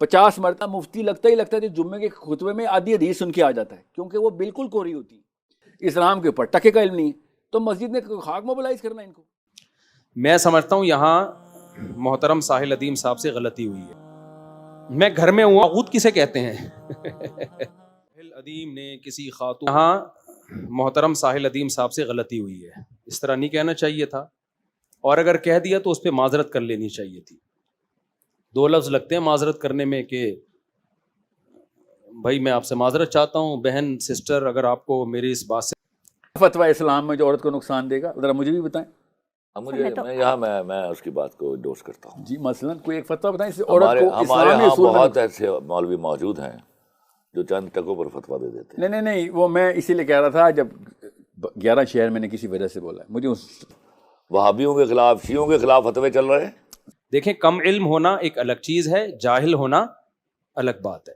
50 مرتبہ مفتی لگتا ہی لگتا ہے جمعے کے خطبے میں آدھی حدیث سن کے آ جاتا ہے، کیونکہ وہ بالکل کوری ہوتی ہے، اسلام کے اوپر ٹکے کا علم نہیں ہے، تو مسجد نے خاک موبلائز کرنا ان کو۔ میں سمجھتا ہوں یہاں محترم ساحل ادیم صاحب سے غلطی ہوئی ہے۔ میں گھر میں ہوں، طاغوت کسے کہتے ہیں؟ ساحل ادیم نے کسی خاتون، یہاں محترم ساحل ادیم صاحب سے غلطی ہوئی ہے، اس طرح نہیں کہنا چاہیے تھا، اور اگر کہہ دیا تو اس پہ معذرت کر لینی چاہیے تھی۔ 2 لفظ لگتے ہیں معذرت کرنے میں کہ بھائی میں آپ سے معذرت چاہتا ہوں، بہن سسٹر، اگر آپ کو میری اس بات سے فتویٰ اسلام میں جو عورت کو نقصان دے گا ذرا مجھے بھی بتائیں۔ میں اس کی بات کو انڈورس کرتا ہوں۔ جی مثلا کوئی ایک فتویٰ بتائیں اس سے عورت کو ہمارے اسلامی ہاں اصول میں بہت ایسے مولوی موجود ہیں جو چند ٹکوں پر فتویٰ دے دیتے ہیں۔ نہیں وہ میں اسی لیے کہہ رہا تھا، جب 11 شہر میں نے کسی وجہ سے بولا ہے، مجھے وہابیوں کے خلاف، شیعوں کے خلاف فتوے چل رہے ہیں۔ دیکھیں، کم علم ہونا ایک الگ چیز ہے، جاہل ہونا الگ بات ہے۔